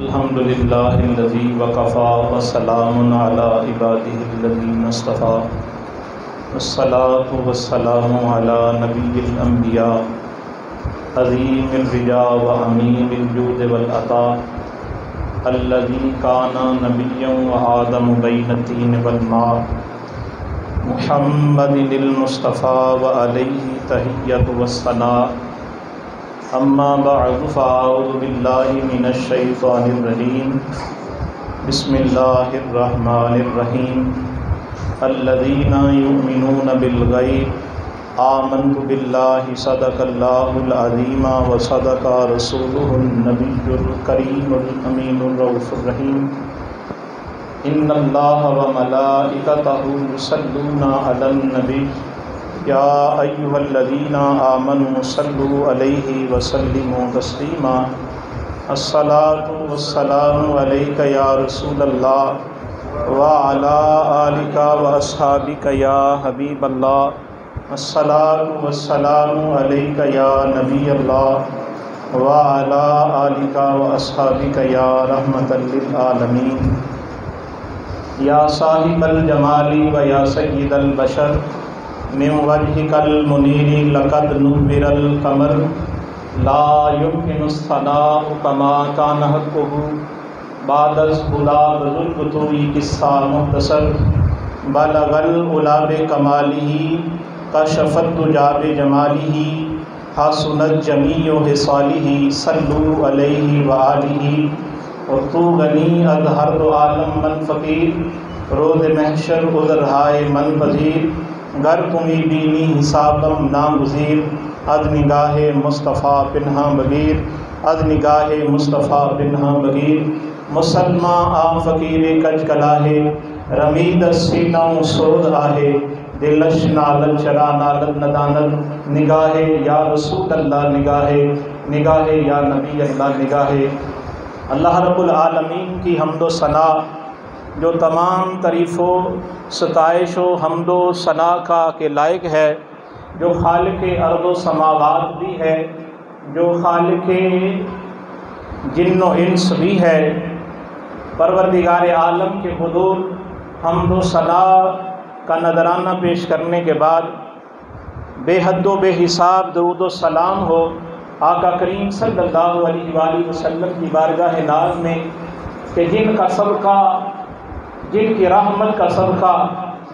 الحمد للہ الذی وکفی وسلام علی عبادہ الذین اصطفیٰ والصلاة والسلام علی نبی الانبیاء عظیم الرجا وعمیم الجود والعطاء الذی کان نبیا وآدم بین الطین والماء محمد المصطفیٰ وعلیہ تحیۃ والثناء اما بعد فاعوذ باللہ من الشیطان الرجیم بسم اللہ الرحمن الرحیم الذین یؤمنون بالغیب آمنت باللہ صدق اللہ العظیم وصدق رسولہ النبی الکریم الامین الرؤوف الرحیم ان اللہ وملائکتہ یصلون علی النبی یا ایھا الذین آمنوا صلوا علیہ وسلموا تسلیما الصلاۃ والسلام علیک یا رسول اللہ وعلی آلک واصحابک یا حبیب اللہ الصلاۃ والسلام علیک یا نبی اللہ وعلی آلک واصحابک یا رحمۃ للعالمین یا صاحب الجمال و یا سید البشر من وجهك المنیر لقد نور القمر لا يمكن الثناء كما كان حقه بعد الهدى بذو الفتوح قصہ مختصر بلغ العلا بکمالہ کشف الدجى بجمالہ حسنت جمیع خصالہ صلوا علیہ وآلہ ارطغرنی اظہر عالم من فقیر روز محشر عذر ہائے من پذیر گر تمہیں بینی حسابم ناگزیر از نگاہ مصطفیٰ پنہا بگیر از نگاہ مصطفیٰ پنہا بگیر مسلمہ آ فقیر کج کلاہے رمید سینہ سود آہے دلش نالت چرا نالت ندانت نگاہ یا رسول اللہ نگاہ یا نبی اللہ نگاہ اللہ رب العالمین کی حمد و ثنا جو تمام تعریف و ستائش و حمد و ثنا کا کے لائق ہے، جو خالق ارض و سماوات بھی ہے، جو خالق جن و انس بھی ہے، پروردگار عالم کے حضور حمد و ثنا کا نذرانہ پیش کرنے کے بعد بے حد و بے حساب درود و سلام ہو آقا کریم صلی اللہ علیہ وآلہ وسلم کی بارگاہ ناز میں کہ جن کا صدقہ، جن کی رحمت کا صدقہ،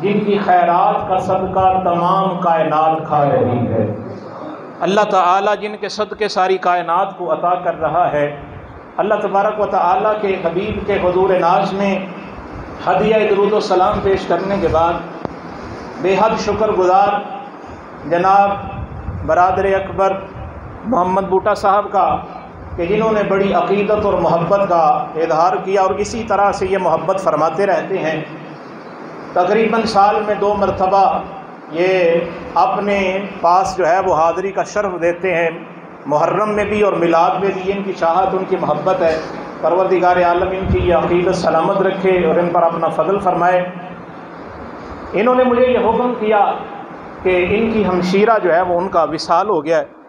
جن کی خیرات کا صدقہ تمام کائنات کھا رہی ہے۔ اللہ تعالیٰ جن کے صدقے ساری کائنات کو عطا کر رہا ہے، اللہ تبارک و تعالیٰ کے حبیب کے حضور ناز میں ہدیہ درود و سلام پیش کرنے کے بعد بے حد شکر گزار جناب برادر اکبر محمد بوٹا صاحب کا کہ جنہوں نے بڑی عقیدت اور محبت کا اظہار کیا اور اسی طرح سے یہ محبت فرماتے رہتے ہیں۔ تقریباً سال میں 2 مرتبہ یہ اپنے پاس جو ہے وہ حاضری کا شرف دیتے ہیں، محرم میں بھی اور میلاد میں بھی۔ ان کی چاہت، ان کی محبت ہے، پروردگار عالم ان کی یہ عقیدت سلامت رکھے اور ان پر اپنا فضل فرمائے۔ انہوں نے مجھے یہ حکم کیا کہ ان کی ہمشیرہ جو ہے وہ ان کا وصال ہو گیا ہے،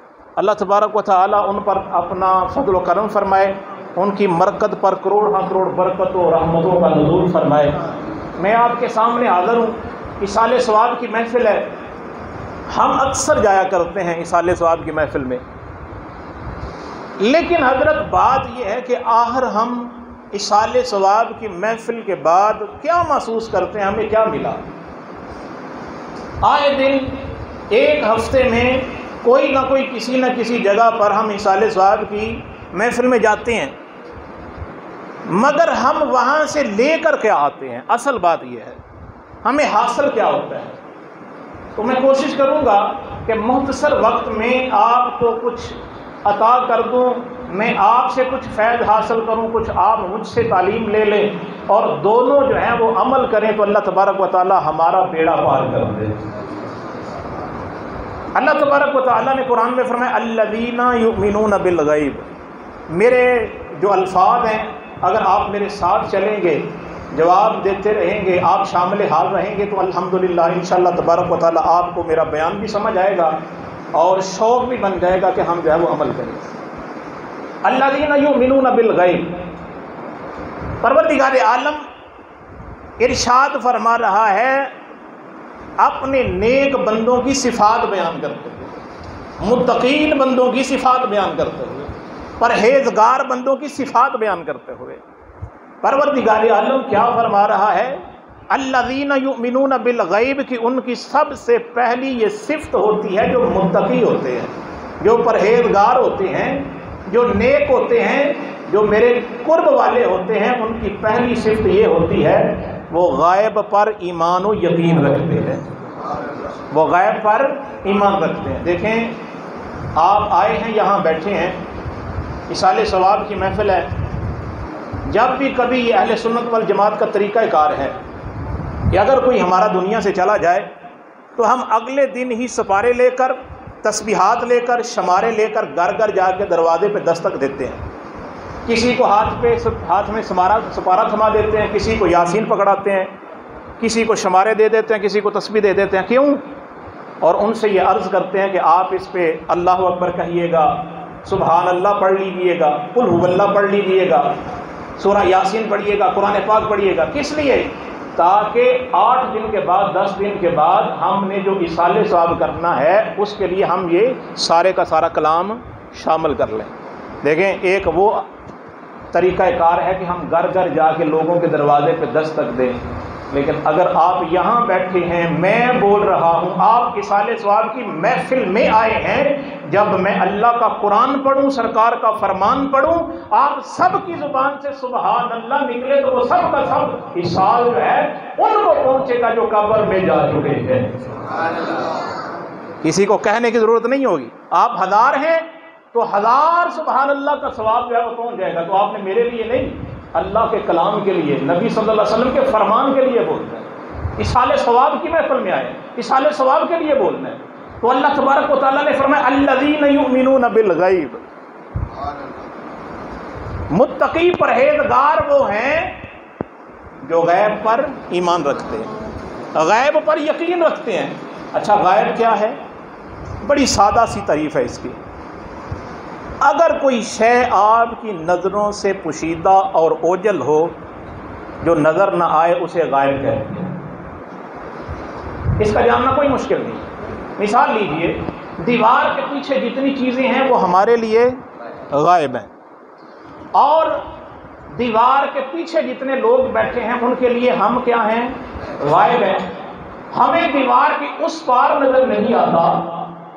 اللہ تبارک و تعالیٰ ان پر اپنا فضل و کرم فرمائے، ان کی مرکت پر کروڑ ہاں کروڑ برکت و رحمتوں کا نزول فرمائے۔ میں آپ کے سامنے حاضر ہوں، اصالِ ثواب کی محفل ہے، ہم اکثر جایا کرتے ہیں اصالِ ثواب کی محفل میں، لیکن حضرت بات یہ ہے کہ آخر ہم اصالِ ثواب کی محفل کے بعد کیا محسوس کرتے ہیں، ہمیں کیا ملا؟ آئے دن ایک ہفتے میں کوئی نہ کوئی کسی نہ کسی جگہ پر ہم اصالِ ثواب کی محفل میں جاتے ہیں، مگر ہم وہاں سے لے کر کے آتے ہیں۔ اصل بات یہ ہے ہمیں حاصل کیا ہوتا ہے۔ تو میں کوشش کروں گا کہ مختصر وقت میں آپ کو کچھ عطا کر دوں، میں آپ سے کچھ فیض حاصل کروں، کچھ آپ مجھ سے تعلیم لے لیں اور دونوں جو ہیں وہ عمل کریں تو اللہ تبارک و تعالی ہمارا بیڑا پار کر دے۔ اللہ تبارک و تعالیٰ نے قرآن میں فرمایا الذین یؤمنون بالغیب۔ میرے جو الفاظ ہیں اگر آپ میرے ساتھ چلیں گے، جواب دیتے رہیں گے، آپ شامل حال رہیں گے تو الحمدللہ انشاءاللہ تبارک و تعالیٰ آپ کو میرا بیان بھی سمجھ آئے گا اور شوق بھی بن جائے گا کہ ہم جو ہے وہ عمل کریں۔ الذین یؤمنون بالغیب، پروردگار عالم ارشاد فرما رہا ہے اپنے نیک بندوں کی صفات بیان کرتے ہوئے، متقین بندوں کی صفات بیان کرتے ہوئے، پرہیزگار بندوں کی صفات بیان کرتے ہوئے پروردگار عالم کیا فرما رہا ہے؟ الذین یؤمنون بالغیب، کی ان کی سب سے پہلی یہ صفت ہوتی ہے جو متقی ہوتے ہیں، جو پرہیزگار ہوتے ہیں، جو نیک ہوتے ہیں، جو میرے قرب والے ہوتے ہیں، ان کی پہلی صفت یہ ہوتی ہے وہ غائب پر ایمان و یقین رکھتے ہیں، وہ غائب پر ایمان رکھتے ہیں۔ دیکھیں آپ آئے ہیں یہاں بیٹھے ہیں، اصالِ ثواب کی محفل ہے، جب بھی کبھی یہ اہل سنت والجماعت کا طریقہ کار ہے کہ اگر کوئی ہمارا دنیا سے چلا جائے تو ہم اگلے دن ہی سپارے لے کر، تسبیحات لے کر، شمارے لے کر گھر گھر جا کے دروازے پہ دستک دیتے ہیں، کسی کو ہاتھ میں سپارہ تھما دیتے ہیں، کسی کو یاسین پکڑاتے ہیں، کسی کو شمارے دے دیتے ہیں، کسی کو تسبیح دے دیتے ہیں۔ کیوں؟ اور ان سے یہ عرض کرتے ہیں کہ آپ اس پہ اللہ اکبر کہیے گا، سبحان اللہ پڑھ لیجیے گا، قل هو اللہ پڑھ لیجیے گا، سورہ یاسین پڑھیے گا، قرآن پاک پڑھیے گا۔ کس لیے؟ تاکہ 8 دن کے بعد 10 دن کے بعد ہم نے جو اصالِ ثواب کرنا ہے اس کے لیے ہم یہ سارے کا سارا کلام شامل کر لیں۔ دیکھیں ایک وہ طریقہ کار ہے کہ ہم گھر گھر جا کے لوگوں کے دروازے پہ دستک دیں، لیکن اگر آپ یہاں بیٹھے ہیں، میں بول رہا ہوں، آپ اصالِ ثواب کی محفل میں آئے ہیں، جب میں اللہ کا قرآن پڑھوں، سرکار کا فرمان پڑھوں، آپ سب کی زبان سے سبحان اللہ نکلے تو وہ سب کا سب اصال جو ہے ان کو پہنچے گا جو قبر میں جا چکے ہیں۔ کسی کو کہنے کی ضرورت نہیں ہوگی، آپ 1000 ہیں تو 1000 سبحان اللہ کا ثواب جو ہے وہ پہنچ جائے گا۔ تو آپ نے میرے لیے نہیں، اللہ کے کلام کے لیے، نبی صلی اللہ علیہ وسلم کے فرمان کے لیے بولنا ہے، اصالِ ثواب کی محفل میں آئے، اصالِ ثواب کے لیے بولنا ہے۔ تو اللہ تبارک و تعالیٰ نے فرمایا الذین یؤمنون بالغیب، متقی پرہیزگار وہ ہیں جو غیب پر ایمان رکھتے ہیں، غیب پر یقین رکھتے ہیں۔ اچھا غیب کیا ہے؟ بڑی سادہ سی تعریف ہے اس کی۔ اگر کوئی شے آپ کی نظروں سے پوشیدہ اور اوجل ہو، جو نظر نہ آئے، اسے غائب کہتے ہیں۔ اس کا جاننا کوئی مشکل نہیں۔ مثال لیجئے، دیوار کے پیچھے جتنی چیزیں ہیں وہ ہمارے لیے غائب ہیں، اور دیوار کے پیچھے جتنے لوگ بیٹھے ہیں ان کے لیے ہم کیا ہیں؟ غائب ہیں۔ ہمیں دیوار کے اس پار نظر نہیں آتا،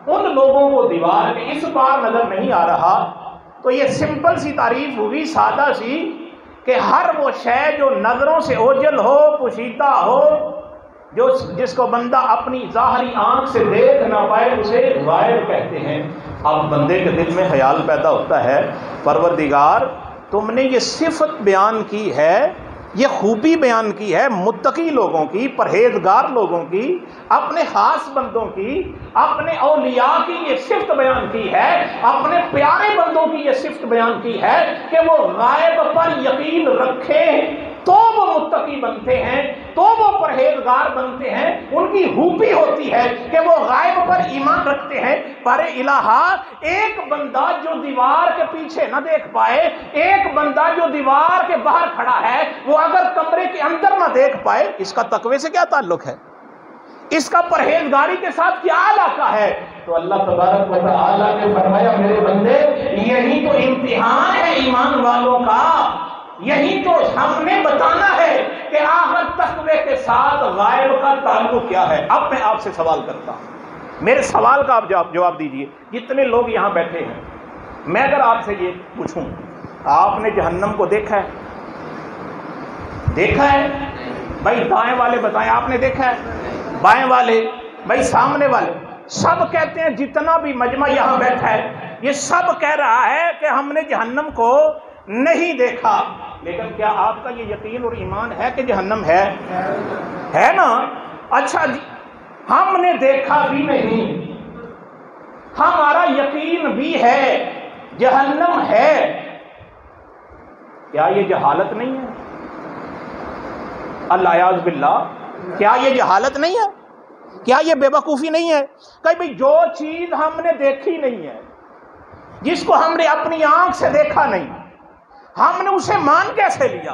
ان لوگوں کو دیوار کے اس پار نظر نہیں آ رہا۔ تو یہ سمپل سی تعریف ہوئی، سادہ سی، کہ ہر وہ شے جو نظروں سے اوجھل ہو، پوشیدہ ہو، جس کو بندہ اپنی ظاہری آنکھ سے دیکھ نہ پائے، اسے غائب کہتے ہیں۔ اب بندے کے دل میں خیال پیدا ہوتا ہے، پروردگار تم نے یہ صفت بیان کی ہے، یہ خوبی بیان کی ہے متقی لوگوں کی، پرہیزگار لوگوں کی، اپنے خاص بندوں کی، اپنے اولیاء کی یہ صفت بیان کی ہے، اپنے پیارے بندوں کی یہ صفت بیان کی ہے کہ وہ غائب پر یقین رکھیں تو وہ متقی بنتے ہیں، تو وہ پرہیزگار بنتے ہیں۔ ان کی خوبی ہوتی ہے کہ وہ غائب پر ایمان رکھتے ہیں۔ پر الہا ایک بندہ جو دیوار کے پیچھے نہ دیکھ پائے، ایک بندہ جو دیوار کے باہر کھڑا ہے، وہ اگر کمرے کے اندر نہ دیکھ پائے، اس کا تقوی سے کیا تعلق ہے؟ اس کا پرہیزگاری کے ساتھ کیا علاقہ ہے؟ تو اللہ تبارک و تعالیٰ نے فرمایا میرے بندے، یہی تو امتحان ہے ایمان والوں کا، یہی تو ہم نے بتانا ہے کہ آخر تقوی کے ساتھ غائب کا تعلق کیا ہے۔ اب میں آپ سے سوال کرتا ہوں، میرے سوال کا آپ جواب دیجئے۔ جتنے لوگ یہاں بیٹھے ہیں، میں اگر آپ سے یہ پوچھوں، آپ نے جہنم کو دیکھا ہے؟ دیکھا ہے؟ بھائی دائیں والے بتائیں، آپ نے دیکھا ہے؟ بائیں والے؟ بھائی سامنے والے؟ سب کہتے ہیں، جتنا بھی مجمع یہاں بیٹھا ہے یہ سب کہہ رہا ہے کہ ہم نے جہنم کو نہیں دیکھا۔ لیکن کیا آپ کا یہ یقین اور ایمان ہے کہ جہنم ہے نا؟ اچھا جی، ہم نے دیکھا بھی نہیں، ہمارا یقین بھی ہے جہنم ہے، کیا یہ جہالت نہیں ہے؟ الیاذ باللہ، کیا یہ جہالت نہیں ہے؟ کیا یہ بے وقوفی نہیں ہے؟ کہ بھئی جو چیز ہم نے دیکھی نہیں ہے، جس کو ہم نے اپنی آنکھ سے دیکھا نہیں، ہم نے اسے مان کیسے لیا؟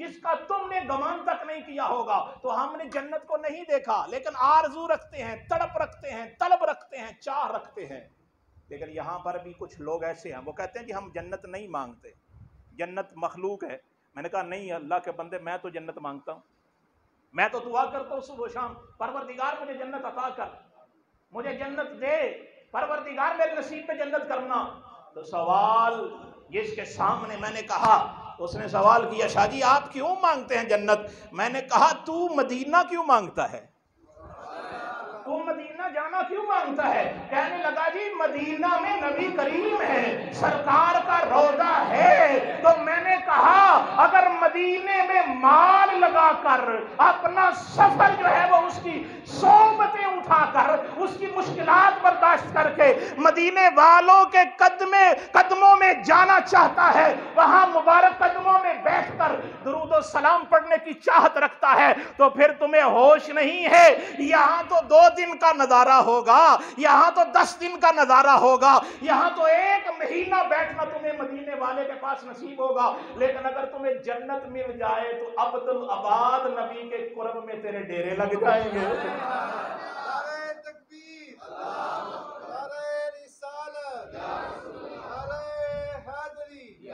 جس کا تم نے گمان تک نہیں کیا ہوگا. تو ہم نے جنت کو نہیں دیکھا لیکن آرزو رکھتے ہیں, تڑپ رکھتے ہیں, طلب رکھتے ہیں, چاہ رکھتے ہیں. لیکن یہاں پر بھی کچھ لوگ ایسے ہیں وہ کہتے ہیں کہ ہم جنت نہیں مانگتے, جنت مخلوق ہے. میں نے کہا نہیں اللہ کے بندے, میں تو جنت مانگتا ہوں. میں تو دعا کرتا ہوں صبح و شام, پروردگار مجھے جنت عطا کر, مجھے جنت دے, پروردگار میرے نصیب میں جنت کرنا. تو سوال جس کے سامنے میں نے کہا, اس نے سوال کیا شاہ جی آپ کیوں مانگتے ہیں جنت؟ میں نے کہا تو مدینہ کیوں مانگتا ہے, تو مدینہ جانا کیوں مانگتا ہے؟ کہنے لگا جی مدینہ میں نبی کریم ہے, سرکار کا روضہ ہے. تو میں نے کہا اگر مدینے میں مال لگا کر اپنا سفر جو ہے وہ اس کی صحبتیں اٹھا کر, اس کی مشکلات برداشت کر کے مدینے والوں کے قدموں میں جانا چاہتا ہے, وہاں مبارک قدموں میں بیٹھ کر درود و سلام پڑھنے کی چاہت رکھتا ہے, تو پھر تمہیں ہوش نہیں ہے. یہاں تو 2 دن کا نظارہ ہوگا, یہاں تو 10 دن کا نظارہ ہوگا, یہاں تو 1 مہینہ بیٹھنا تمہیں مدینے والے کے پاس نصیب ہوگا. لیکن اگر تمہیں جنت مل جائے تو عبدالآباد نبی کے قرب میں تیرے ڈیرے لگ جائیں گے. نعرہ تکبیر, نعرہ رسالت, نعرہ حیدری,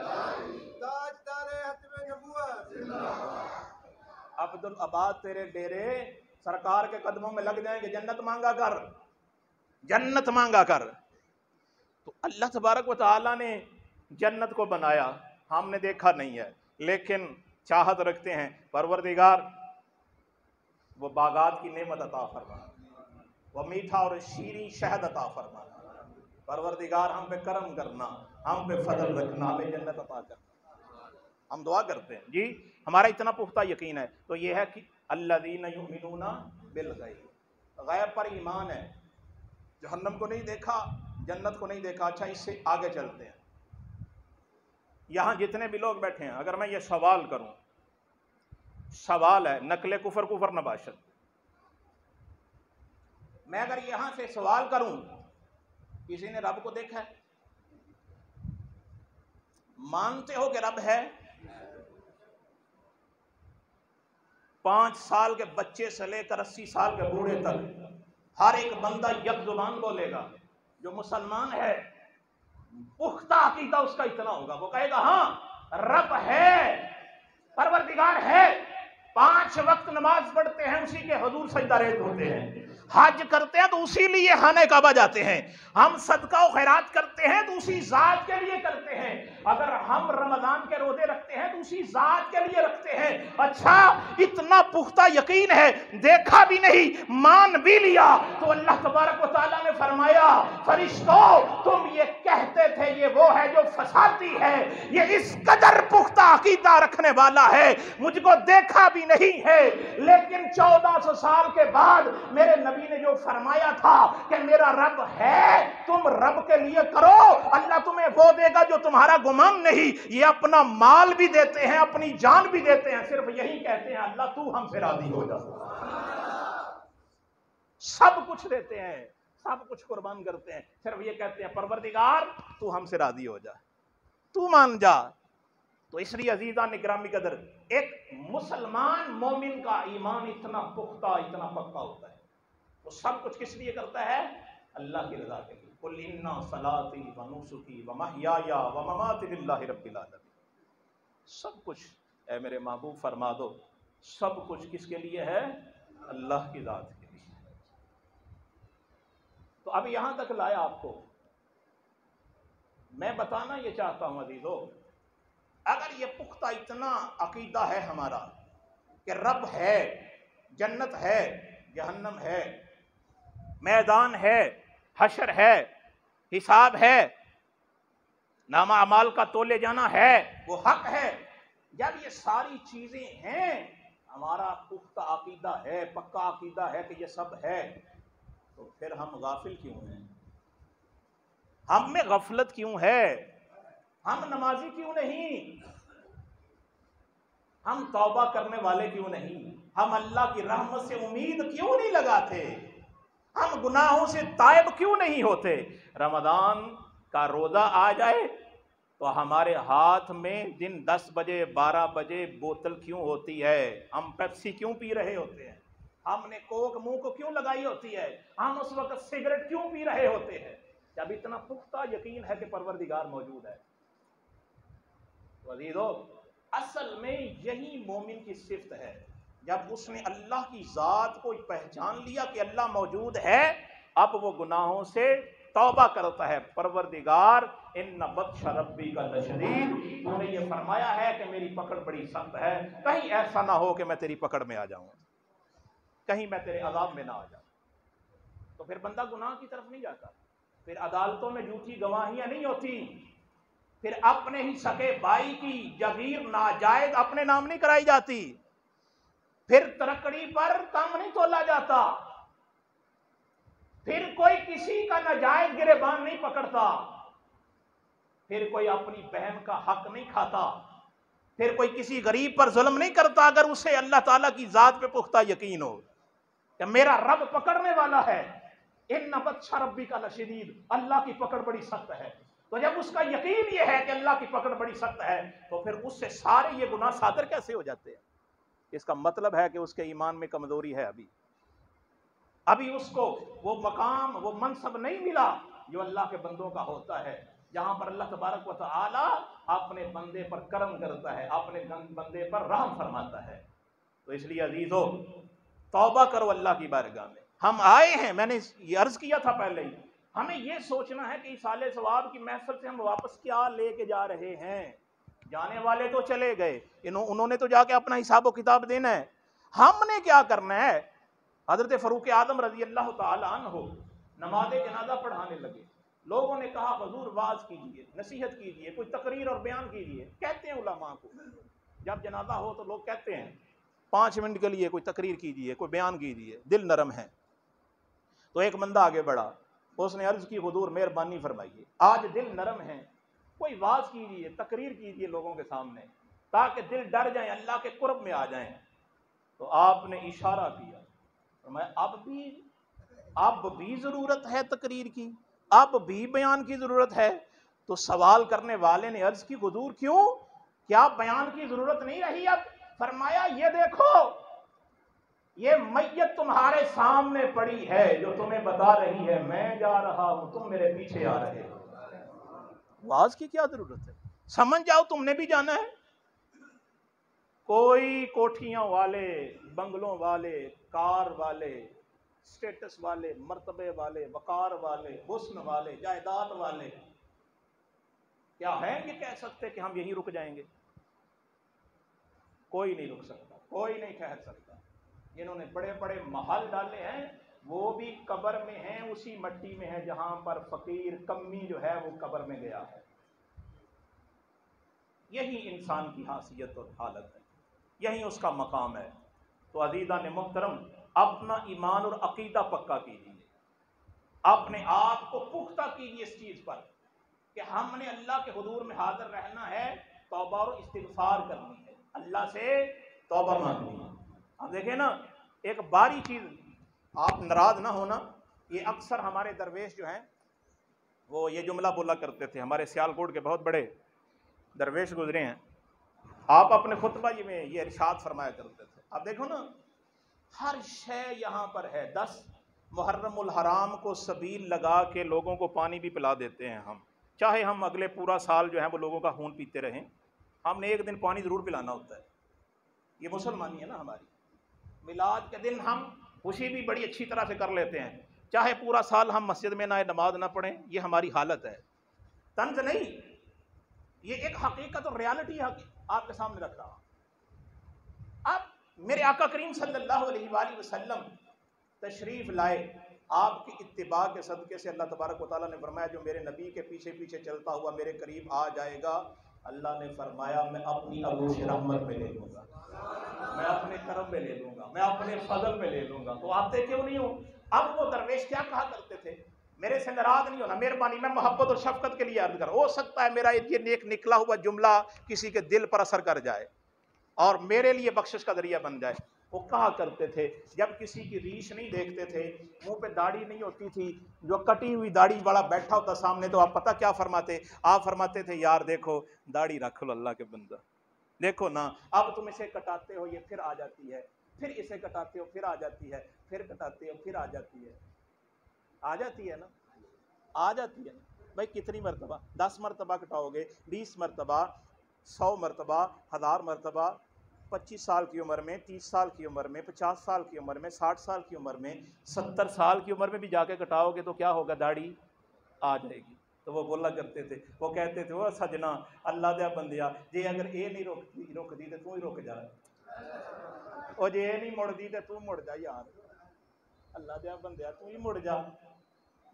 تاجدار ختم نبوت. عبدالآباد تیرے ڈیرے سرکار کے قدموں میں لگ جائیں گے. جنت مانگا کر, جنت مانگا کر. تو اللہ تبارک و تعالیٰ نے جنت کو بنایا, ہم نے دیکھا نہیں ہے لیکن چاہت رکھتے ہیں پروردگار وہ باغات کی نعمت عطا فرما, وہ میٹھا اور شیریں شہد عطا فرما. پروردگار ہم پہ کرم کرنا, ہم پہ فضل رکھنا, ہمیں جنت عطا کرنا. ہم دعا کرتے ہیں جی, ہمارا اتنا پختہ یقین ہے. تو یہ ہے کہ الذین یؤمنون بالغیب, غیب پر ایمان ہے. جہنم کو نہیں دیکھا, جنت کو نہیں دیکھا. اچھا اس سے آگے چلتے ہیں. یہاں جتنے بھی لوگ بیٹھے ہیں, اگر میں یہ سوال کروں, سوال ہے نقل کفر نباشت, میں اگر یہاں سے سوال کروں کسی نے رب کو دیکھا ہے؟ مانتے ہو کہ رب ہے؟ 5 سال کے بچے سے لے کر 80 سال کے بوڑھے تک ہر ایک بندہ یک زبان بولے گا. جو مسلمان ہے پختہ عقیدہ اس کا اتنا ہوگا, وہ کہے گا ہاں رب ہے, پروردگار ہے. 5 وقت نماز پڑھتے ہیں, اسی کے حضور سجدہ ریز ہوتے ہیں. حج کرتے ہیں تو اسی لیے خانہ کعبہ جاتے ہیں. ہم صدقہ و خیرات کرتے ہیں تو اسی ذات کے لیے کرتے ہیں. اگر ہم رمضان کے روزے رکھتے ہیں تو اسی ذات کے لیے رکھتے ہیں. اچھا اتنا پختہ یقین ہے, دیکھا بھی نہیں مان بھی لیا, تو اللہ تبارک و تعالیٰ نے فرمایا فرشتوں تم یہ کہتے تھے یہ وہ ہے جو فسادی ہے, یہ اس قدر پختہ عقیدہ رکھنے والا ہے, مجھ کو دیکھا بھی نہیں ہے لیکن 1400 سال کے بعد میرے نبی نے جو فرمایا تھا کہ میرا رب ہے, تم رب کے لیے کرو, اللہ تمہیں وہ دے گا جو تمہارا گمان نہیں. یہ اپنا مال بھی دیتے ہیں, اپنی جان بھی دیتے ہیں, صرف یہی کہتے ہیں اللہ تو ہم سے راضی ہو جا. سب کچھ دیتے ہیں, سب کچھ قربان کرتے ہیں, صرف یہ کہتے ہیں پروردگار تو ہم سے راضی ہو جا, تو مان جا. تو اس لیے عزیزان گرامی قدر, ایک مسلمان مومن کا ایمان اتنا پختہ اتنا پکا ہوتا ہے, وہ سب کچھ کس لیے کرتا ہے؟ اللہ کی رضا کے لیے. قل ان صلاتی و نسکی و محیای و مماتی للہ رب العالمین. سب کچھ اے میرے محبوب فرما دو, سب کچھ کس کے لیے ہے؟ اللہ کی ذات کے لیے. تو اب یہاں تک لایا آپ کو. میں بتانا یہ چاہتا ہوں عزیزو, اگر یہ پختہ اتنا عقیدہ ہے ہمارا کہ رب ہے, جنت ہے, جہنم ہے, میدان ہے, حشر ہے, حساب ہے, نامہ اعمال کا تولے جانا ہے, وہ حق ہے, جب یہ ساری چیزیں ہیں, ہمارا پختہ عقیدہ ہے, پکا عقیدہ ہے کہ یہ سب ہے, تو پھر ہم غافل کیوں ہیں؟ ہم میں غفلت کیوں ہے؟ ہم نمازی کیوں نہیں؟ ہم توبہ کرنے والے کیوں نہیں؟ ہم اللہ کی رحمت سے امید کیوں نہیں لگاتے؟ ہم گناہوں سے تائب کیوں نہیں ہوتے؟ رمضان کا روزہ آ جائے تو ہمارے ہاتھ میں دن 10 بجے 12 بجے بوتل کیوں ہوتی ہے؟ ہم پیپسی کیوں پی رہے ہوتے ہیں؟ ہم نے کوک منہ کو کیوں لگائی ہوتی ہے؟ ہم اس وقت سگریٹ کیوں پی رہے ہوتے ہیں؟ جب اتنا پختہ یقین ہے کہ پروردگار موجود ہے۔ تو عزیزو، اصل میں یہی مومن کی صفت ہے، جب اس نے اللہ کی ذات کو پہچان لیا کہ اللہ موجود ہے، اب وہ گناہوں سے توبہ کرتا ہے۔ پروردگار ان بطش ربی کا لشدید، تو نے یہ فرمایا ہے کہ میری پکڑ بڑی سخت ہے، کہیں ایسا نہ ہو کہ میں تیری پکڑ میں آ جاؤں، کہیں میں تیرے عذاب میں نہ آ جاؤں۔ تو پھر بندہ گناہ کی طرف نہیں جاتا، پھر عدالتوں میں جھوٹی گواہیاں نہیں ہوتی، پھر اپنے ہی سکے بھائی کی جگیر ناجائز اپنے نام نہیں کرائی جاتی، پھر ترکڑی پر کام نہیں تولا جاتا، پھر کوئی کسی کا ناجائز گریبان نہیں پکڑتا، پھر کوئی اپنی بہن کا حق نہیں کھاتا، پھر کوئی کسی غریب پر ظلم نہیں کرتا اگر اسے اللہ تعالیٰ کی ذات پہ پختہ یقین ہو کہ میرا رب پکڑنے والا ہے۔ ان بطش ربی کا لشدید، اللہ کی پکڑ بڑی سخت ہے۔ تو جب اس کا یقین یہ ہے کہ اللہ کی پکڑ بڑی سخت ہے، تو پھر اس سے سارے یہ گناہ صادر کیسے ہو جاتے ہیں؟ اس کا مطلب ہے کہ اس کے ایمان میں کمزوری ہے، ابھی اس کو وہ مقام وہ منصب نہیں ملا جو اللہ کے بندوں کا ہوتا ہے، جہاں پر اللہ تبارک و تعالی اپنے بندے پر کرم کرتا ہے، اپنے بندے پر رحم فرماتا ہے۔ تو اس لیے عزیزو، توبہ کرو اللہ کی بارگاہ میں۔ ہم آئے ہیں، میں نے یہ عرض کیا تھا پہلے ہی، ہمیں یہ سوچنا ہے کہ ایصال ثواب کی محفل سے ہم واپس کیا لے کے جا رہے ہیں۔ جانے والے تو چلے گئے، انہوں نے تو جا کے اپنا حساب و کتاب دینا ہے، ہم نے کیا کرنا ہے؟ حضرت فاروق اعظم رضی اللہ تعالی عنہ نماز جنازہ پڑھانے لگے، لوگوں نے کہا حضور واعظ کیجئے، نصیحت کیجئے، کوئی تقریر اور بیان کیجئے۔ کہتے ہیں علماء کو جب جنازہ ہو تو لوگ کہتے ہیں 5 منٹ کے لیے کوئی تقریر کیجئے، کوئی بیان کیجئے، دل نرم ہے۔ تو ایک بندہ آگے بڑھا، اس نے عرض کی حضور مہربانی فرمائیے، آج دل نرم ہے، کوئی واعظ کیجئے، تقریر کیجئے لوگوں کے سامنے تاکہ دل ڈر جائیں، اللہ کے قرب میں آ جائیں۔ تو آپ نے اشارہ کیا، اب بھی ضرورت ہے تقریر کی، اب بھی بیان کی ضرورت ہے؟ تو سوال کرنے والے نے عرض کی حضور کیوں، کیا بیان کی ضرورت نہیں رہی اب؟ فرمایا یہ دیکھو، یہ میت تمہارے سامنے پڑی ہے جو تمہیں بتا رہی ہے میں جا رہا ہوں، تم میرے پیچھے آ رہے ہو، واعظ کی کیا ضرورت ہے؟ سمجھ جاؤ تم نے بھی جانا ہے۔ کوئی کوٹھیاں والے، بنگلوں والے، کار والے، سٹیٹس والے، مرتبے والے، وقار والے، حسن والے، جائیداد والے کیا ہیں یہ کہہ سکتے کہ ہم یہیں رک جائیں گے؟ کوئی نہیں رک سکتا، کوئی نہیں ٹھہر سکتا۔ جنہوں نے بڑے بڑے محل ڈالے ہیں وہ بھی قبر میں ہیں، اسی مٹی میں ہیں جہاں پر فقیر کمی جو ہے وہ قبر میں گیا ہے۔ یہی انسان کی حیثیت اور حالت ہے، یہی اس کا مقام ہے۔ تو عزیزان محترم، اپنا ایمان اور عقیدہ پکا کیجیے، اپنے آپ کو پختہ کیجیے اس چیز پر کہ ہم نے اللہ کے حضور میں حاضر رہنا ہے، توبہ اور استغفار کرنی ہے، اللہ سے توبہ مانگنی ہے۔ اب دیکھیں نا، ایک باری چیز، آپ ناراض نہ ہونا، یہ اکثر ہمارے درویش جو ہیں وہ یہ جملہ بولا کرتے تھے، ہمارے سیالکوٹ کے بہت بڑے درویش گزرے ہیں، آپ اپنے خطبہ میں یہ ارشاد فرمایا کرتے تھے۔ اب دیکھو نا، ہر شے یہاں پر ہے، 10 محرم الحرام کو سبیل لگا کے لوگوں کو پانی بھی پلا دیتے ہیں ہم، چاہے ہم اگلے پورا سال جو ہے وہ لوگوں کا خون پیتے رہیں، ہم نے ایک دن پانی ضرور پلانا ہوتا ہے۔ یہ مسلمانی ہے نا ہماری۔ میلاد کے دن ہم خوشی بھی بڑی اچھی طرح سے کر لیتے ہیں، چاہے پورا سال ہم مسجد میں نہ نماز نہ پڑھیں، یہ ہماری حالت ہے، طنز نہیں، یہ ایک حقیقت اور ریالٹی ہے آپ کے سامنے رکھ رہا ہوں۔ اب میرے آقا کریم صلی اللہ علیہ وآلہ وسلم تشریف لائے، آپ کی اتباع کے صدقے سے اللہ تبارک و تعالیٰ نے فرمایا جو میرے نبی کے پیچھے پیچھے چلتا ہوا میرے قریب آ جائے گا، اللہ نے فرمایا میں اپنی آغوش رحمت میں لے لوں گا، میں اپنے کرم میں لے لوں گا، میں اپنے فضل میں لے لوں گا۔ تو آتے کیوں نہیں ہوں؟ اب وہ درویش کیا کہا کرتے تھے، میرے سے ناراض نہیں ہونا، مہربانی میں محبت اور شفقت کے لیے عرض کر، ہو سکتا ہے میرا یہ نیک نکلا ہوا جملہ کسی کے دل پر اثر کر جائے، اور میرے لیے بخشش کا ذریعہ بن جائے۔ وہ کہا کرتے تھے جب کسی کی ریش نہیں دیکھتے تھے، منہ پہ داڑھی نہیں ہوتی تھی، جو کٹی ہوئی داڑھی والا بیٹھا ہوتا سامنے، تو آپ پتہ کیا فرماتے؟ آپ فرماتے تھے یار دیکھو داڑھی رکھ لو اللہ کے بندہ، دیکھو نا اب تم اسے کٹاتے ہو یہ پھر آ جاتی ہے، پھر اسے کٹاتے ہو پھر آ جاتی ہے، پھر کٹاتے ہو پھر آ جاتی ہے، آ جاتی ہے نا، آ جاتی ہے نا بھائی۔ کتنی مرتبہ؟ 10 مرتبہ کٹاؤ گے، 20 مرتبہ، 100 مرتبہ، 1000 مرتبہ، 25 سال کی عمر میں، 30 سال کی عمر میں، 50 سال کی عمر میں، 60 سال کی عمر میں، 70 سال کی عمر میں بھی جا کے کٹاؤ گے تو کیا ہوگا؟ داڑھی آ جائے گی۔ تو وہ بولا کرتے تھے، وہ کہتے تھے وہ سجنا اللہ دیا بندیا جی اگر اے نہیں روک دی تو ہی رک جا، اور جی اے نہیں مڑ دی تو مڑ جا یار، اللہ دیا بندیا تو ہی مڑ جا۔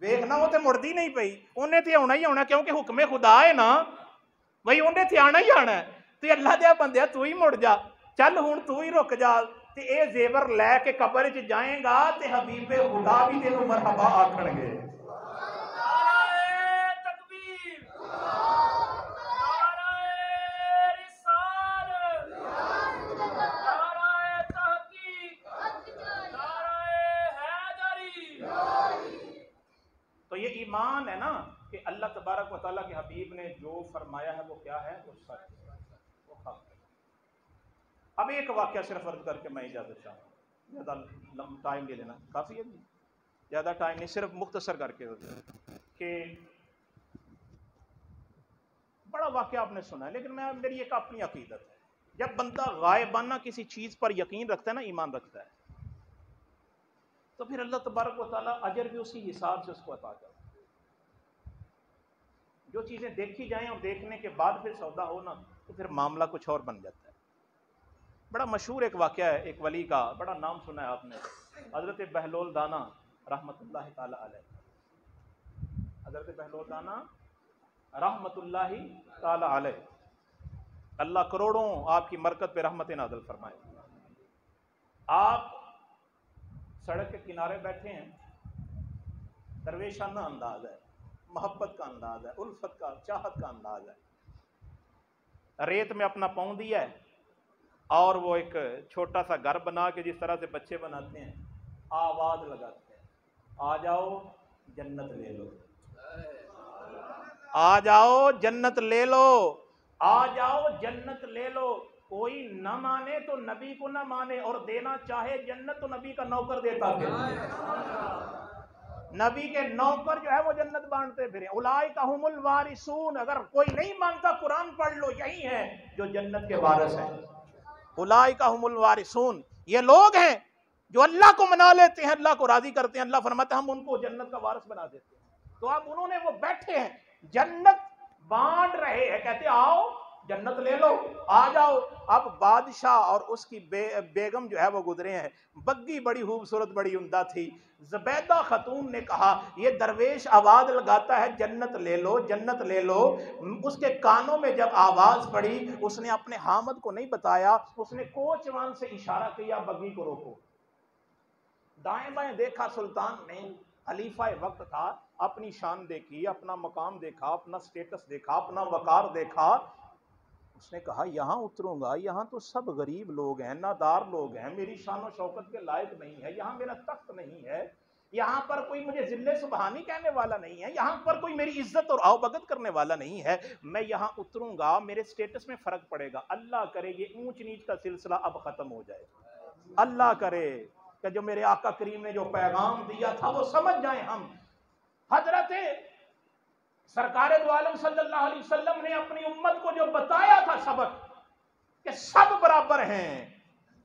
ویکھنا وہ تے مڑ دی نہیں پئی، انہیں تے آنا ہی آنا کیونکہ حکم خدا ہے نا، وہی انہیں تے آنا ہی آنا ہے، تو اللہ دیا بندیا تو ہی مڑ جا، چل ہوں تو ہی رک جا۔ تے اے زیور لے کے قبر وچ جائیں گا تے حبیب خدا بھی تینوں مرحبا آکھن گے۔ تو یہ ایمان ہے نا کہ اللہ تبارک و تعالیٰ کے حبیب نے جو فرمایا ہے وہ کیا ہے؟ وہ سچ ہے، وہ حق ہے۔ اب ایک واقعہ صرف عرض کر کے میں اجازت چاہوں گا، زیادہ ٹائم لے لینا کافی ہے، زیادہ ٹائم نہیں، صرف مختصر کر کے کہ بڑا واقعہ آپ نے سنا ہے، لیکن میری ایک اپنی عقیدت ہے، جب بندہ غائبانہ کسی چیز پر یقین رکھتا ہے نا، ایمان رکھتا ہے، تو پھر اللہ تبارک و تعالیٰ اجر بھی اسی حساب سے اس کو عطا کرتا ہے۔ جو چیزیں دیکھی جائیں اور دیکھنے کے بعد پھر سودا ہو نا تو پھر معاملہ کچھ اور بن جاتا ہے۔ بڑا مشہور ایک واقعہ ہے ایک ولی کا، بڑا نام سنا ہے آپ نے، حضرت بہلول دانا رحمت اللہ تعالی علیہ، حضرت بہلول دانا رحمت اللہ تعالی علیہ، اللہ کروڑوں آپ کی مرکت پہ رحمت نازل فرمائے۔ آپ سڑک کے کنارے بیٹھے ہیں، درویشانہ انداز ہے، محبت کا انداز ہے، الفت کا، چاہت کا انداز ہے، ریت میں اپنا پاؤں دیا ہے اور وہ ایک چھوٹا سا گھر بنا کے جس طرح سے بچے بناتے ہیں آواز لگاتے ہیں، آ جاؤ جنت لے لو، آ جاؤ جنت لے لو، آ جاؤ جنت لے لو۔ کوئی نہ مانے تو نبی کو نہ مانے، اور دینا چاہے جنت تو نبی کا نوکر دیتا پھر، نبی کے نوکر جو ہے وہ جنت بانٹتے پھریں۔ اولئک ھم الوارثون، اگر کوئی نہیں مانتا قرآن پڑھ لو، یہی ہے جو جنت کے وارث ہیں۔ اولئک ھم الوارثون، یہ لوگ ہیں جو اللہ کو منا لیتے ہیں، اللہ کو راضی کرتے ہیں، اللہ فرماتا ہے ہم ان کو جنت کا وارث بنا دیتے ہیں۔ تو اب انہوں نے وہ بیٹھے ہیں جنت بانٹ رہے ہیں، کہتے آؤ جنت لے لو، آ جاؤ۔ اب بادشاہ اور اس کی بیگم جو ہے وہ گزرے ہیں، بگی بڑی خوبصورت بڑی عمدہ تھی، زبیدہ خاتون نے کہا یہ درویش آواز لگاتا ہے جنت لے لو جنت لے لو، اس کے کانوں میں جب آواز پڑی اس نے اپنے حامد کو نہیں بتایا، اس نے کوچوان سے اشارہ کیا بگی کو روکو۔ دائیں بائیں دیکھا سلطان نے، خلیفہ وقت تھا، اپنی شان دیکھی، اپنا مقام دیکھا، اپنا سٹیٹس دیکھا، اپنا وقار دیکھا، اس نے کہا یہاں اتروں گا، یہاں تو سب غریب لوگ ہیں، نادار لوگ ہیں، میری شان و شوکت کے لائق نہیں ہے، یہاں میرا تخت نہیں ہے، یہاں پر کوئی مجھے ذل سبحانی کہنے والا نہیں ہے، یہاں پر کوئی میری عزت اور آؤ بھگت کرنے والا نہیں ہے، میں یہاں اتروں گا میرے سٹیٹس میں فرق پڑے گا۔ اللہ کرے یہ اونچ نیچ کا سلسلہ اب ختم ہو جائے، اللہ کرے کہ جو میرے آقا کریم نے جو پیغام دیا تھا وہ سمجھ جائیں ہم۔ حضرت سرکار دو عالم صلی اللہ علیہ وسلم نے اپنی امت کو جو بتایا تھا سبق کہ سب برابر ہیں،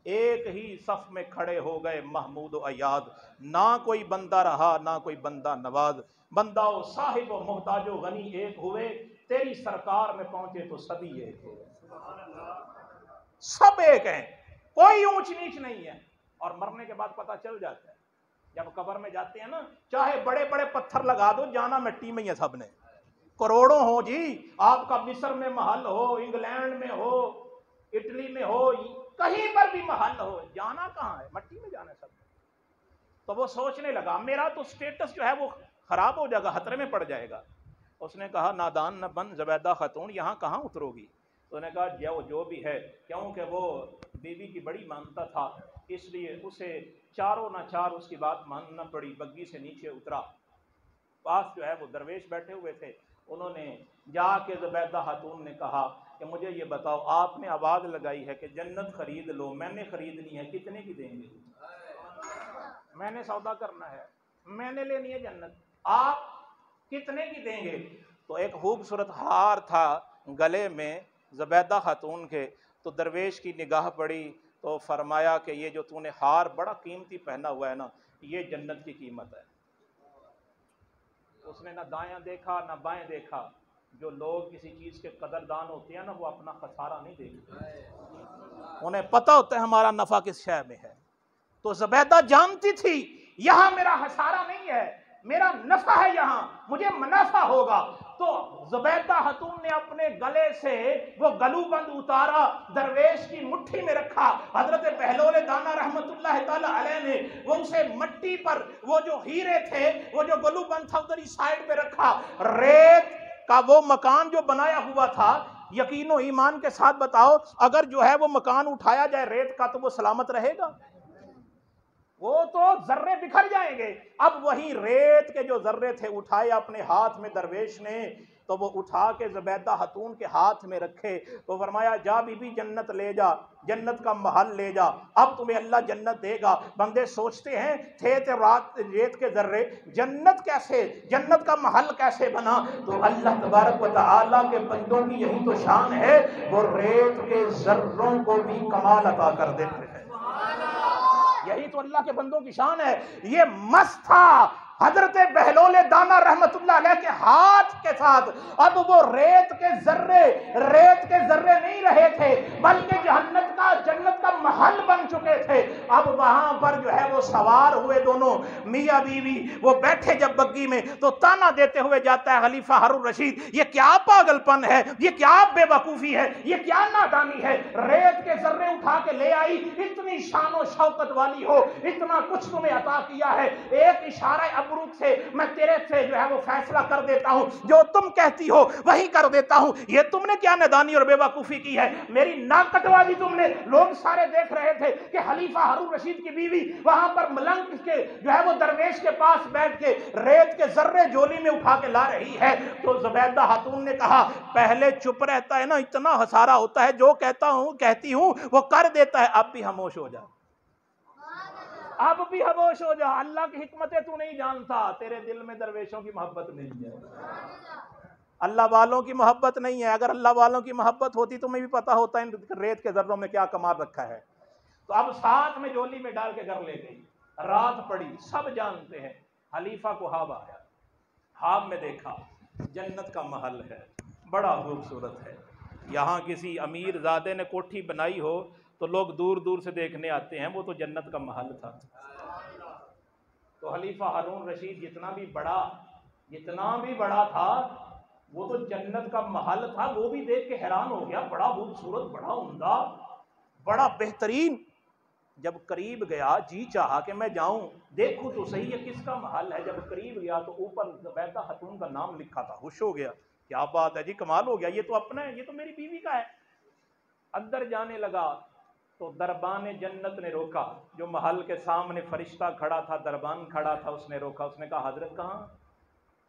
ایک ہی صف میں کھڑے ہو گئے محمود و ایاد، نہ کوئی بندہ رہا نہ کوئی بندہ نواز، بندہ و صاحب و محتاج و غنی ایک ہوئے، تیری سرکار میں پہنچے تو سبھی ایک ہوئے، سب ایک ہیں، کوئی اونچ نیچ نہیں ہے۔ اور مرنے کے بعد پتہ چل جاتا ہے، جب قبر میں جاتے ہیں نا، چاہے بڑے بڑے پتھر لگا دو، جانا مٹی میں ہی ہے سب نے، کروڑوں ہو جی، آپ کا مصر میں محل ہو، انگلینڈ میں ہو، اٹلی میں ہو، کہیں پر بھی محل ہو، جانا کہاں ہے؟ مٹی میں جانا ہے سب نے۔ تو وہ سوچنے لگا میرا تو سٹیٹس جو ہے وہ خراب ہو جائے گا، خطرے میں پڑ جائے گا۔ اس نے کہا نادان نہ بن زبیدہ خاتون، یہاں کہاں اترو گی، تو انہوں نے کہا جو بھی ہے، کیونکہ وہ بیوی کی بڑی مانتا تھا اس لیے اسے چاروں نہ چار اس کی بات ماننا پڑی۔ بگی سے نیچے اترا، پاس جو ہے وہ درویش بیٹھے ہوئے تھے، انہوں نے جا کے زبیدہ خاتون نے کہا کہ مجھے یہ بتاؤ، آپ نے آواز لگائی ہے کہ جنت خرید لو، میں نے خریدنی ہے، کتنے کی دیں گے؟ میں نے سودا کرنا ہے، میں نے لینی ہے جنت، آپ کتنے کی دیں گے؟ تو ایک خوبصورت ہار تھا گلے میں زبیدہ خاتون کے، تو درویش کی نگاہ پڑی تو فرمایا کہ یہ جو تو نے ہار بڑا قیمتی پہنا ہوا ہے نا، یہ جنت کی قیمت ہے۔ اس نے نہ دایاں دیکھا نہ بائیں دیکھا۔ جو لوگ کسی چیز کے قدردان ہوتے ہیں نا، وہ اپنا خسارہ نہیں دیکھتے، انہیں پتہ ہوتا ہے ہمارا نفع کس شے میں ہے۔ تو زبیدہ جانتی تھی یہاں میرا خسارہ نہیں ہے، میرا نفع ہے، یہاں مجھے منافع ہوگا۔ تو زبیدہ خاتون نے اپنے گلے سے وہ گلو بند اتارا، درویش کی مٹھی میں رکھا۔ حضرت بہلول دانا رحمت اللہ تعالی علیہ نے وہ اسے مٹی پر وہ جو ہیرے تھے، وہ جو گلو بند تھا ادھر ہی سائڈ پہ رکھا۔ ریت کا وہ مکان جو بنایا ہوا تھا، یقین و ایمان کے ساتھ بتاؤ، اگر جو ہے وہ مکان اٹھایا جائے ریت کا تو وہ سلامت رہے گا؟ وہ تو ذرے بکھر جائیں گے۔ اب وہی ریت کے جو ذرے تھے اٹھائے اپنے ہاتھ میں درویش نے، تو وہ اٹھا کے زبیدہ خاتون کے ہاتھ میں رکھے تو فرمایا جا بی بی جنت لے جا، جنت کا محل لے جا، اب تمہیں اللہ جنت دے گا۔ بندے سوچتے ہیں تھے ریت کے ذرے، جنت کیسے، جنت کا محل کیسے بنا؟ تو اللہ تبارک و تعالیٰ کے بندوں کی یہی تو شان ہے، وہ ریت کے ذروں کو بھی کمال عطا کر دیتے ہیں۔ یہی تو اللہ کے بندوں کی شان ہے۔ یہ مس تھا حضرت بہلول دانا رحمت اللہ علیہ کے ہاتھ کے ساتھ، اب وہ ریت کے ذرے نہیں رہے تھے، بلکہ جنت کا محل بن چکے تھے۔ اب وہاں پر جو ہے وہ سوار ہوئے دونوں میاں بیوی، وہ بیٹھے جب بگی میں تو تانا دیتے ہوئے جاتا ہے خلیفہ ہارون رشید، یہ کیا پاگل پن ہے، یہ کیا بے وقوفی ہے، یہ کیا نادانی ہے، ریت کے ذرے اٹھا کے لے آئی، اتنی شان و شوکت والی ہو، اتنا کچھ تمہیں عطا کیا ہے، ایک اشارہ ابروک سے میں تیرے سے جو ہے وہ فیصلہ کر دیتا ہوں، جو تم کہتی ہو وہی کر دیتا ہوں۔ یہ تم نے کیا نادانی اور بے وقوفی کی ہے، میری ناک کٹوا دی تم نے۔ لوگ سارے دیکھ رہے تھے کہ خلیفہ ہارون رشید کی بیوی وہاں پر ملنگ کے جو ہے وہ درویش کے پاس بیٹھ کے ریت کے ذرے جولی میں اٹھا کے لا رہی ہے۔ تو زبیدہ خاتون نے کہا پہلے چپ رہتا ہے نا اتنا خسارہ ہوتا ہے، جو کہتی ہوں وہ کر دیتا ہے، اب بھی خاموش ہو جا، اب بھی خاموش ہو جا، اللہ کی حکمتیں تو نہیں جانتا، تیرے دل میں درویشوں کی محبت نہیں ہے، اللہ والوں کی محبت نہیں ہے۔ اگر اللہ والوں کی محبت ہوتی تو میں بھی پتا ہوتا ان ریت کے ذروں میں کیا کمال رکھا ہے۔ تو اب ساتھ میں جولی میں ڈال کے گھر لے گئی، رات پڑی، سب جانتے ہیں، خلیفہ کو خواب آیا، خواب میں دیکھا جنت کا محل ہے، بڑا خوبصورت ہے، یہاں کسی امیر زادے نے کوٹھی بنائی ہو تو لوگ دور دور سے دیکھنے آتے ہیں، وہ تو جنت کا محل تھا۔ تو خلیفہ ہارون رشید جتنا بھی بڑا تھا، وہ تو جنت کا محل تھا، وہ بھی دیکھ کے حیران ہو گیا، بڑا خوبصورت، بڑا عمدہ، بڑا بہترین۔ جب قریب گیا جی چاہا کہ میں جاؤں دیکھوں تو صحیح یہ کس کا محل ہے۔ جب قریب گیا تو اوپر زبیدہ خاتون کا نام لکھا تھا، خوش ہو گیا، کیا بات ہے جی، کمال ہو گیا، یہ تو اپنا ہے، یہ تو میری بیوی کا ہے۔ اندر جانے لگا تو دربان جنت نے روکا، جو محل کے سامنے فرشتہ کھڑا تھا، دربان کھڑا تھا، اس نے روکا، اس نے کہا حضرت کہاں؟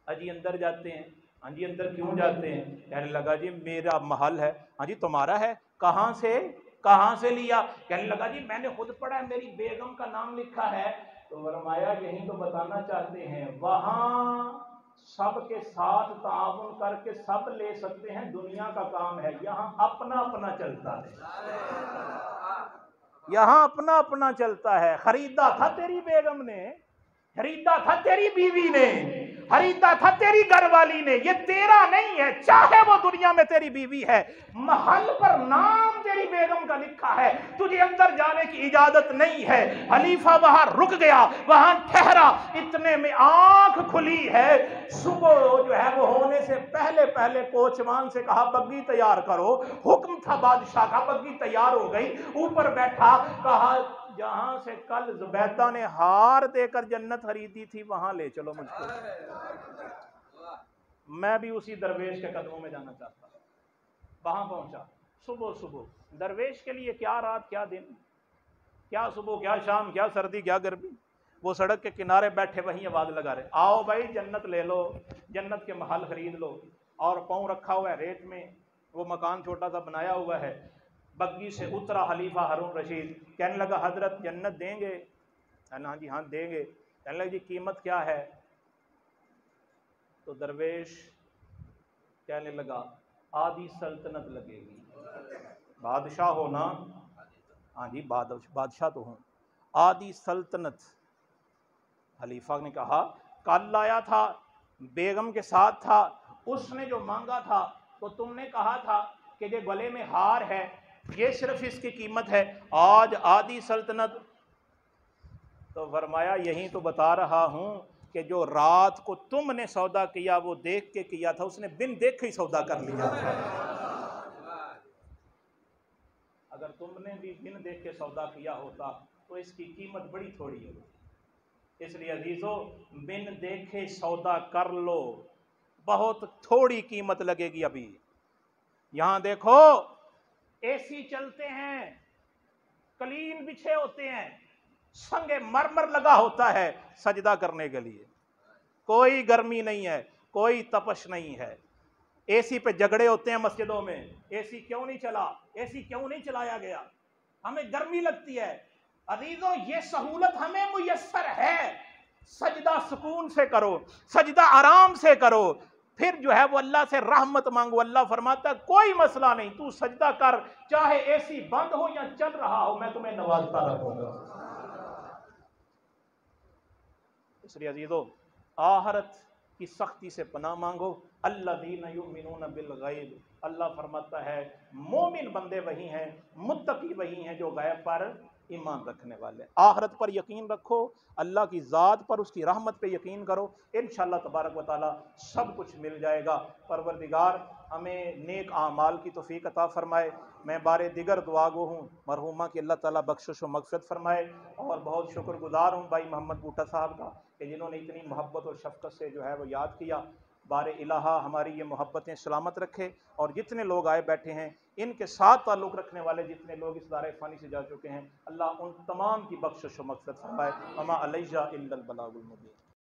اجی اندر جاتے ہیں۔ ہاں جی اندر کیوں جاتے ہیں؟ کہنے لگا جی میرا محل ہے۔ ہاں جی تمہارا ہے؟ کہاں سے لیا؟ کہنے لگا جی میں نے خود پڑھا ہے، میری بیگم کا نام لکھا ہے۔ تو فرمایا یہی تو بتانا چاہتے ہیں، وہاں سب کے ساتھ تعاون کر کے سب لے سکتے ہیں، دنیا کا کام ہے، یہاں اپنا اپنا چلتا ہے، یہاں اپنا اپنا چلتا ہے۔ خریدا تھا تیری بیگم نے، خریدا تھا تیری بیوی نے، خریدا تھا تیری گھر والی نے، یہ تیرا نہیں ہے، چاہے وہ دنیا میں تیری بیوی ہے، محل پر نام تیری بیگم کا لکھا ہے، تجھے اندر جانے کی اجازت نہیں ہے۔ خلیفہ وہاں رک گیا، وہاں ٹھہرا، اتنے میں آنکھ کھلی ہے، صبح جو ہے وہ ہونے سے پہلے کوچوان سے کہا بگی تیار کرو، حکم تھا بادشاہ کا، بگی تیار ہو گئی، اوپر بیٹھا، کہا جہاں سے کل زبیدہ نے ہار دے کر جنت خریدی تھی وہاں لے چلو مجھ کو، میں بھی اسی درویش کے قدموں میں جانا چاہتا ہوں۔ وہاں پہنچا، صبح صبح درویش کے لیے کیا رات کیا دن، کیا صبح کیا شام، کیا سردی کیا گرمی، وہ سڑک کے کنارے بیٹھے وہیں آواز لگا رہے آؤ بھائی جنت لے لو، جنت کے محل خرید لو، اور پاؤں رکھا ہوا ہے ریت میں، وہ مکان چھوٹا سا بنایا ہوا ہے، بگی سے اترا خلیفہ ہارون رشید، کہنے لگا حضرت جنت دیں گے؟ ہاں جی ہاں دیں گے۔ کہنے لگا جی قیمت کیا ہے؟ تو درویش کہنے لگا آدھی سلطنت لگے گی۔ بادشاہ ہو نا؟ ہاں جی بادشاہ تو ہوں۔ آدھی سلطنت۔ خلیفہ نے کہا کل آیا تھا، بیگم کے ساتھ تھا، اس نے جو مانگا تھا تو تم نے کہا تھا کہ یہ گلے میں ہار ہے، یہ صرف اس کی قیمت ہے، آج آدھی سلطنت۔ تو فرمایا یہی تو بتا رہا ہوں کہ جو رات کو تم نے سودا کیا وہ دیکھ کے کیا تھا، اس نے بن دیکھے ہی سودا کر لیا تھا۔ اگر تم نے بھی بن دیکھ کے سودا کیا ہوتا تو اس کی قیمت بڑی تھوڑی ہوتی۔ اس لیے عزیزو بن دیکھے سودا کر لو، بہت تھوڑی قیمت لگے گی۔ ابھی یہاں دیکھو اے سی چلتے ہیں، قلین بچھے ہوتے ہیں، سنگ مرمر لگا ہوتا ہے سجدہ کرنے کے لیے، کوئی گرمی نہیں ہے، کوئی تپش نہیں ہے۔ اے سی پہ جھگڑے ہوتے ہیں مسجدوں میں، اے سی کیوں نہیں چلا، اے سی کیوں نہیں چلایا گیا، ہمیں گرمی لگتی ہے۔ عزیزو یہ سہولت ہمیں میسر ہے، سجدہ سکون سے کرو، سجدہ آرام سے کرو، پھر جو ہے وہ اللہ سے رحمت مانگو۔ اللہ فرماتا ہے کوئی مسئلہ نہیں، تو سجدہ کر، چاہے اے سی بند ہو یا چل رہا ہو، میں تمہیں نوازتا رہوں گا۔ اس لیے عزیزو آخرت کی سختی سے پناہ مانگو۔ الذین یؤمنون بالغیب، اللہ فرماتا ہے مومن بندے وہی ہیں، متقی وہی ہیں جو غیب پر ایمان رکھنے والے۔ آخرت پر یقین رکھو، اللہ کی ذات پر، اس کی رحمت پہ یقین کرو، انشاءاللہ تبارک و تعالی سب کچھ مل جائے گا۔ پروردگار ہمیں نیک اعمال کی توفیق عطا فرمائے۔ میں بارے دیگر دعا گو ہوں مرحومہ کی اللہ تعالیٰ بخشش و مغفرت فرمائے، اور بہت شکر گزار ہوں بھائی محمد بوٹا صاحب کا کہ جنہوں نے اتنی محبت اور شفقت سے جو ہے وہ یاد کیا۔ بار الہا ہماری یہ محبتیں سلامت رکھے، اور جتنے لوگ آئے بیٹھے ہیں ان کے ساتھ تعلق رکھنے والے جتنے لوگ اس دار فانی سے جا چکے ہیں، اللہ ان تمام کی بخشش و مغفرت فرمائے۔ وما علیہ الا البلاغ المبین۔